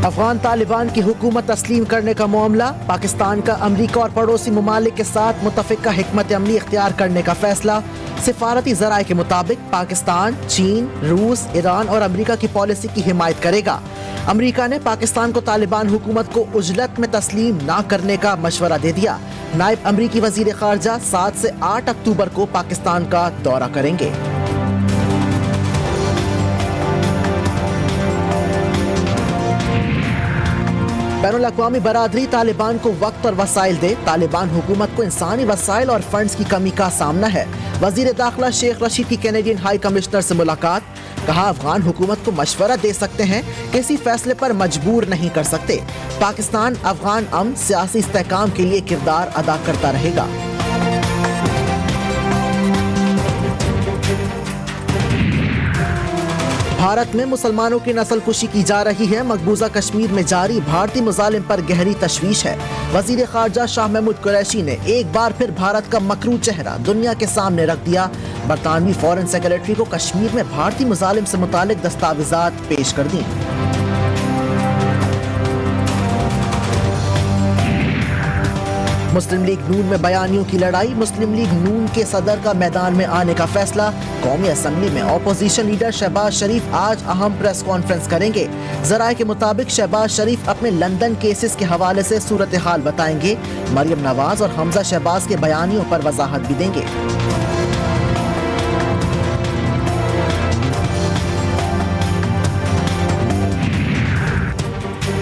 अफगान तालिबान की हुकूमत तस्लीम करने का मामला, पाकिस्तान का अमरीका और पड़ोसी ममालिक के साथ मुतफ़िका हिकमत अमली इख्तियार करने का फैसला। सिफारती ज़राए के मुताबिक पाकिस्तान चीन, रूस, ईरान और अमरीका की पॉलिसी की हिमायत करेगा। अमरीका ने पाकिस्तान को तालिबान हुकूमत को उजलत में तस्लीम न करने का मशवरा दे दिया। नायब अमरीकी वज़ीर ख़ारजा 7 से 8 अक्टूबर को पाकिस्तान का दौरा करेंगे। बैनुल-अक़वामी बरादरी तालिबान को वक्त और वसाइल दे। तालिबान हुकूमत को इंसानी वसाइल और फंड्स की कमी का सामना है। वज़ीर दाखिला शेख रशीद की कैनेडियन हाई कमिश्नर से मुलाकात। कहा, अफगान हुकूमत को मशवरा दे सकते हैं, किसी फैसले पर मजबूर नहीं कर सकते। पाकिस्तान अफगान अमन सियासी इस्तेहकाम के लिए किरदार अदा करता रहेगा। भारत में मुसलमानों की नस्लकुशी की जा रही है। मकबूजा कश्मीर में जारी भारतीय मुजालिम पर गहरी तशवीश है। वजीर खारजा शाह महमूद कुरैशी ने एक बार फिर भारत का मकरू चेहरा दुनिया के सामने रख दिया। बरतानवी फॉरेन सेक्रेटरी को कश्मीर में भारतीय मुजालिम से मुतालिक दस्तावेजात पेश कर दी। मुस्लिम लीग नून में बयानियों की लड़ाई। मुस्लिम लीग नून के सदर का मैदान में आने का फैसला। कौमी असम्बली में अपोजिशन लीडर शहबाज शरीफ आज अहम प्रेस कॉन्फ्रेंस करेंगे। जराये के मुताबिक शहबाज शरीफ अपने लंदन केसेस के हवाले से सूरत हाल बताएंगे। मरियम नवाज और हमजा शहबाज के बयानियों पर वजाहत भी देंगे।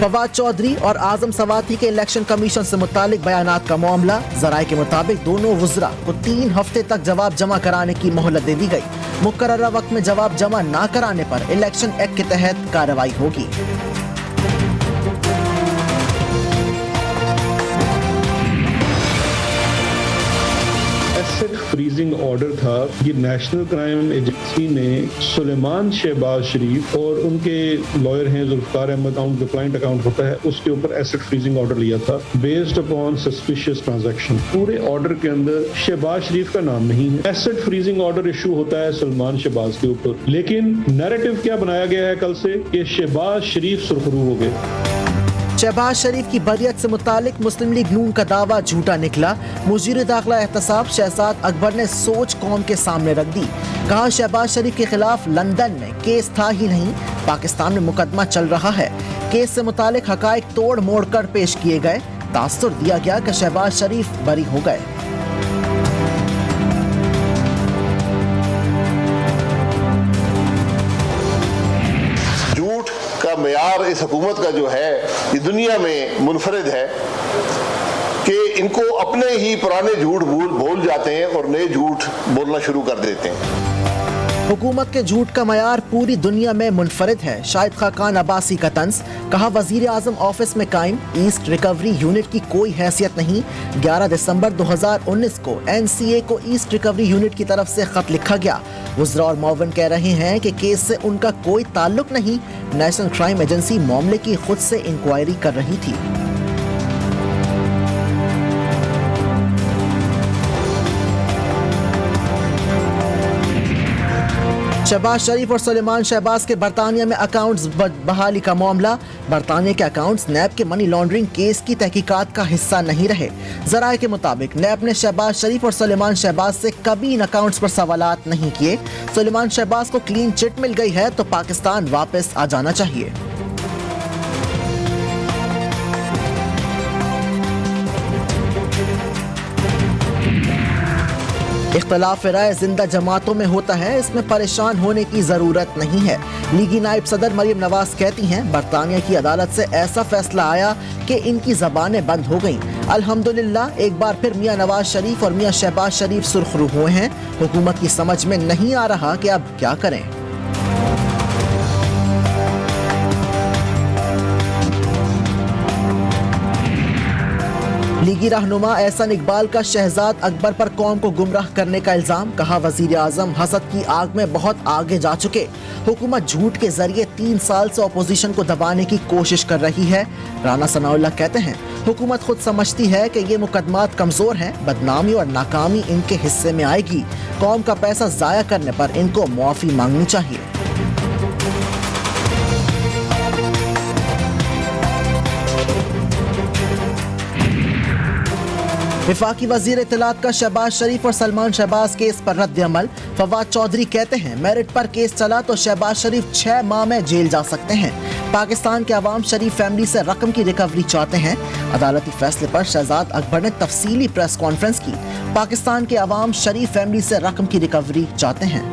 फवाद चौधरी और आजम सवाती के इलेक्शन कमीशन से मुतालिक बयानात का मामला। जराये के मुताबिक दोनों वुज़रा को 3 हफ्ते तक जवाब जमा कराने की मोहलत दे दी गई। मुकर्ररा वक्त में जवाब जमा न कराने पर इलेक्शन एक्ट के तहत कार्रवाई होगी। एसेट फ्रीजिंग ऑर्डर था। ये नेशनल क्राइम एजेंसी ने सुलेमान शहबाज शरीफ और उनके लॉयर हैं जुल्फकार अहमद, उनका क्लाइंट अकाउंट होता है, उसके ऊपर एसेट फ्रीजिंग ऑर्डर लिया था बेस्ड अपॉन सस्पिशियस ट्रांजैक्शन। पूरे ऑर्डर के अंदर शहबाज शरीफ का नाम नहीं है। एसेट फ्रीजिंग ऑर्डर इशू होता है सुलेमान शहबाज के ऊपर, लेकिन नैरेटिव क्या बनाया गया है कल से कि शहबाज शरीफ सुरखरू हो गए। शहबाज शरीफ की बरियत से मुतालिक मुस्लिम लीग नून का दावा झूठा निकला। मुजीर दाखिला एहतसाब शहजाद अकबर ने सोच कौम के सामने रख दी। कहा, शहबाज शरीफ के खिलाफ लंदन में केस था ही नहीं, पाकिस्तान में मुकदमा चल रहा है। केस से मुतालिक हकायक तोड़ मोड़ कर पेश किए गए। तासुर दिया गया कि शहबाज शरीफ बरी हो गए। मेयार इस हुकूमत का जो है ये दुनिया में मुनफरिद है कि इनको अपने ही पुराने झूठ भूल जाते हैं और नए झूठ बोलना शुरू कर देते हैं। हुकूमत के झूठ का मयार पूरी दुनिया में मुनफरिद है। शाहिद खाकान अब्बासी का तंज। कहा, वजीर आजम ऑफिस में कायम ईस्ट रिकवरी यूनिट की कोई हैसियत नहीं। 11 दिसंबर 2019 को NCA को ईस्ट रिकवरी यूनिट की तरफ से खत लिखा गया। वज़रा और मुआविन कह रहे हैं कि केस से उनका कोई ताल्लुक नहीं। नेशनल क्राइम एजेंसी मामले की खुद से इंक्वायरी कर रही थी। शहबाज शरीफ और सुलेमान शहबाज के बरतानिया में अकाउंट्स बहाली का मामला। बरतानिया के अकाउंट्स नैब के मनी लॉन्ड्रिंग केस की तहकीकात का हिस्सा नहीं रहे। जराये के मुताबिक नैब ने शहबाज शरीफ और सुलेमान शहबाज से कभी इन अकाउंट्स पर सवालात नहीं किए। सुलेमान शहबाज को क्लीन चिट मिल गई है तो पाकिस्तान वापस आ जाना चाहिए। इख्तलाफ राय जिंदा जमातों में होता है, इसमें परेशान होने की जरूरत नहीं है। लीगी नायब सदर मरियम नवाज कहती हैं, बरतानिया की अदालत से ऐसा फैसला आया कि इनकी जबानें बंद हो गईं। अल्हम्दुलिल्लाह, एक बार फिर मियां नवाज शरीफ और मियां शहबाज शरीफ सुर्खरू हुए हैं। हुकूमत की समझ में नहीं आ रहा कि अब क्या करें। लीगी रहनुमा एहसन इकबाल का शहजाद अकबर पर कौम को गुमराह करने का इल्जाम। कहा, वजीर आजम हसद की आग में बहुत आगे जा चुके। हुकूमत झूठ के जरिए 3 साल से अपोजिशन को दबाने की कोशिश कर रही है। राना सनाउल्लाह कहते हैं, हुकूमत खुद समझती है कि ये मुकदमात कमजोर हैं, बदनामी और नाकामी इनके हिस्से में आएगी। कौम का पैसा जाया करने पर इनको मुआफी मांगनी चाहिए। वफाकी वजीर इत्तलात का शहबाज शरीफ और सलमान शहबाज केस पर रद्द अमल। फवाद चौधरी कहते हैं मेरिट पर केस चला तो शहबाज शरीफ 6 माह में जेल जा सकते हैं। पाकिस्तान के अवाम शरीफ फैमिली से रकम की रिकवरी चाहते हैं। अदालती फैसले पर शहजाद अकबर ने तफसीली प्रेस कॉन्फ्रेंस की। पाकिस्तान के अवाम शरीफ फैमिली से रकम की रिकवरी चाहते हैं।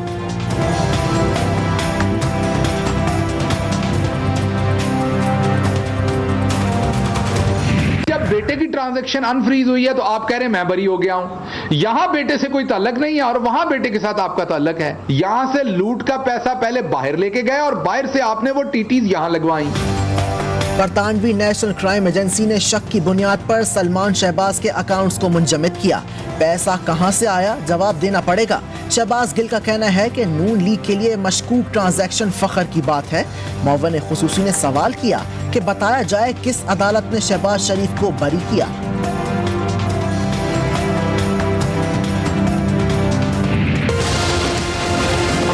बेटे की ट्रांजैक्शन अनफ्रीज हुई है तो आप कह रहे हैं मैं बरी हो गया हूं। यहां बेटे से कोई ताल्लुक नहीं है और वहां बेटे के साथ आपका ताल्लुक है। यहां से लूट का पैसा पहले बाहर लेके गए और बाहर से आपने वो टीटीज यहां लगवाई। बरतानवी नेशनल क्राइम एजेंसी ने शक की बुनियाद पर सलमान शहबाज के अकाउंट्स को मुंजमद किया। पैसा कहां से आया, जवाब देना पड़ेगा। शहबाज गिल का कहना है कि नून लीग के लिए मशकूक ट्रांजैक्शन फख्र की बात है। मुअव्विन खुसूसी ने सवाल किया कि बताया जाए किस अदालत ने शहबाज शरीफ को बरी किया।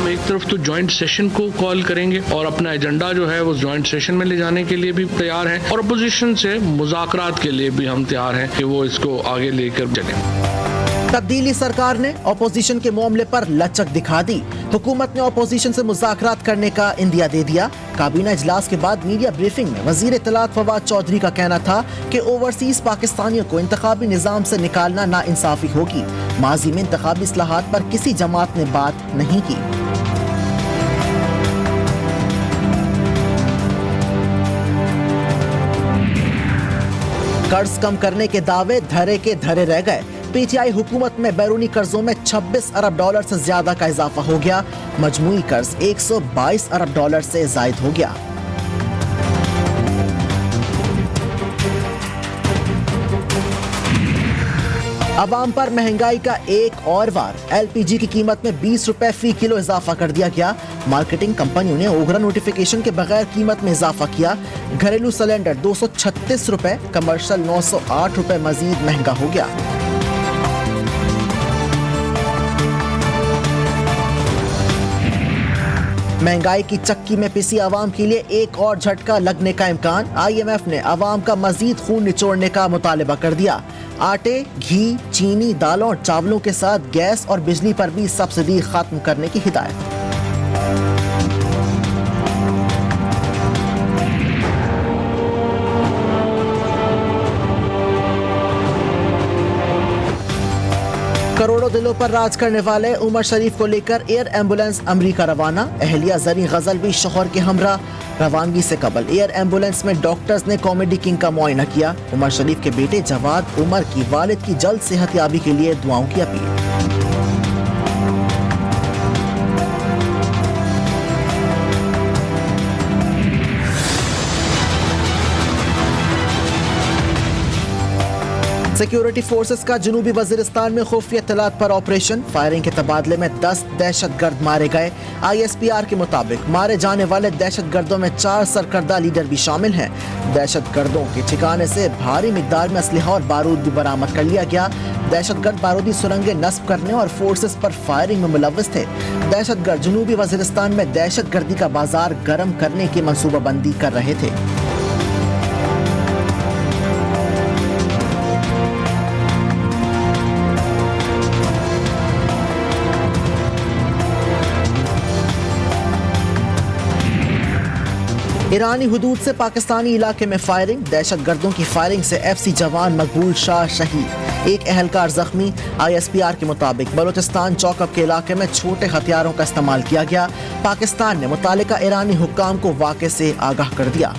एक तरफ तो ज्वाइंट सेशन को कॉल करेंगे और अपना एजेंडा जो है वो ज्वाइंट सेशन में ले जाने के लिए भी तैयार हैं और अपोजिशन से मुज़ाकरात के लिए भी हम तैयार हैं कि वो इसको आगे लेकर चलें। तब्दीली सरकार ने अपोजिशन के मामले पर लचक दिखा दी। हुकूमत ने अपोजिशन से मुज़ाकरात करने का इंदिया दे दिया। काबीना इजलास के बाद मीडिया ब्रीफिंग में वजीर इत्तलात फवाद चौधरी का कहना था कि ओवरसीज पाकिस्तानियों को इंतखाबी निज़ाम से निकालना नाइंसाफी होगी। माजी में इंतखाबी इस्लाहात पर किसी जमात ने बात नहीं की। कर्ज कम करने के दावे धरे के धरे रह गए। पीटीआई हुकूमत में बैरूनी कर्जों में 26 अरब डॉलर से ज्यादा का इजाफा हो गया। मजमूई कर्ज 122 अरब डॉलर से जायद हो गया। अवाम पर महंगाई का एक और वार। एलपीजी की कीमत में 20 रुपए फी किलो इजाफा कर दिया गया। मार्केटिंग कंपनियों ने ओगरा नोटिफिकेशन के बगैर कीमत में इजाफा किया। घरेलू सिलेंडर 236 रुपए, कमर्शियल 908 रुपए मजीद महंगा हो गया। महंगाई की चक्की में पिसी आवाम के लिए एक और झटका लगने का इम्कान। IMF ने आवाम का मजीद खून निचोड़ने का मुतालिबा कर दिया। आटे, घी, चीनी, दालों और चावलों के साथ गैस और बिजली पर भी सब्सिडी खत्म करने की हिदायत। करोड़ों दिलों पर राज करने वाले उमर शरीफ को लेकर एयर एम्बुलेंस अमरीका रवाना। अहलिया जरी गजल भी शोहर के हमरा। रवानगी से कबल एयर एम्बुलेंस में डॉक्टर्स ने कॉमेडी किंग का मुआयना किया। उमर शरीफ के बेटे जवाद उमर की वालिद की जल्द सेहतयाबी के लिए दुआओं की अपील। सिक्योरिटी फोर्सेस का जनूबी वजीरिस्तान में खुफिया इत्तलात पर ऑपरेशन। फायरिंग के तबादले में 10 दहशतगर्द मारे गए। ISPR के मुताबिक मारे जाने वाले दहशतगर्दों में 4 सरकर्दा लीडर भी शामिल हैं। दहशतगर्दों के ठिकाने से भारी मिकदार में असलहा और बारूद भी बरामद कर लिया गया। दहशतगर्द बारूदी सुरंगें नस्ब करने और फोर्सेस पर फायरिंग में मुलव्वस थे। दहशतगर्द जनूबी वजीरिस्तान में दहशतगर्दी का बाजार गर्म करने की मनसूबाबंदी कर रहे थे। ईरानी हुदूद से पाकिस्तानी इलाके में फायरिंग। दहशतगर्दों की फायरिंग से FC जवान मकबूल शाह शहीद, एक अहलकार जख्मी। ISPR के मुताबिक बलोचिस्तान चौकब के इलाके में छोटे हथियारों का इस्तेमाल किया गया। पाकिस्तान ने मुतालिका ईरानी हुक्काम को वाक़े से आगाह कर दिया।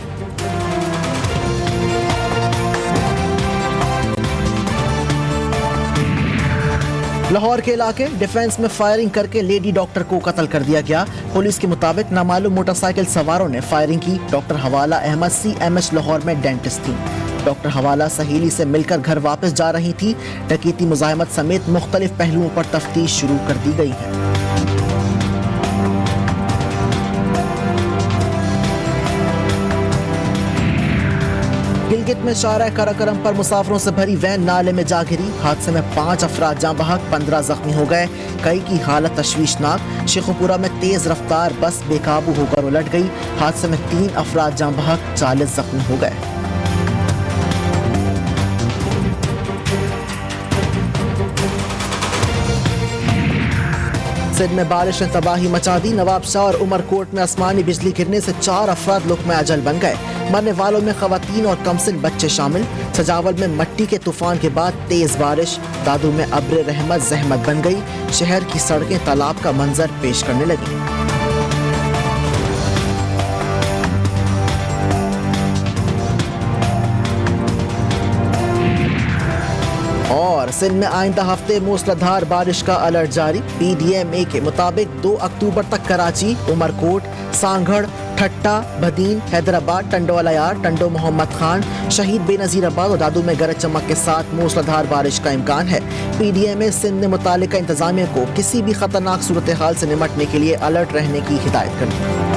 लाहौर के इलाके डिफेंस में फायरिंग करके लेडी डॉक्टर को कत्ल कर दिया गया। पुलिस के मुताबिक नामालूम मोटरसाइकिल सवारों ने फायरिंग की। डॉक्टर हवाला अहमद CMH लाहौर में डेंटिस्ट थी। डॉक्टर हवाला सहेली से मिलकर घर वापस जा रही थी। डकैती, मुज़ाहमत समेत मुख्तलिफ पहलुओं पर तफ्तीश शुरू कर दी गई है। गिलगित में शारा कराकरम पर मुसाफिरों से भरी वैन नाले में जा गिरी। हादसे में 5 अफराद जाँ बहक, 15 जख्मी हो गए। कई की हालत तशवीशनाक। शेखुपुरा में तेज रफ्तार बस बेकाबू होकर उलट गई। हादसे में 3 अफराद जाँ बहक, 40 जख्मी हो गए। सिंध में बारिश ने तबाही मचा दी। नवाबशाह और उमरकोट में आसमानी बिजली गिरने से 4 अफराद लुक़्मा अजल बन गए। मरने वालों में खवातीन और कमसिन बच्चे शामिल। सजावल में मट्टी के तूफान के बाद तेज बारिश। दादू में अब्र रहमत जहमत बन गई। शहर की सड़कें तालाब का मंजर पेश करने लगी। और सिंध में आइंदा हफ्ते मूसलाधार बारिश का अलर्ट जारी। PDMA के मुताबिक 2 अक्टूबर तक कराची, उमरकोट, सांगढ़, ठट्टा, बदीन, हैदराबाद, टंडोलायार, टंडो मोहम्मद खान, शहीद बेनजीराबाद और दादू में गरज चमक के साथ मूसलाधार बारिश का इम्कान है। PDMA सिंध ने मुतालिका इंतजामिया को किसी भी खतरनाक सूरत हाल से निमटने के लिए अलर्ट रहने की हिदायत कर दी।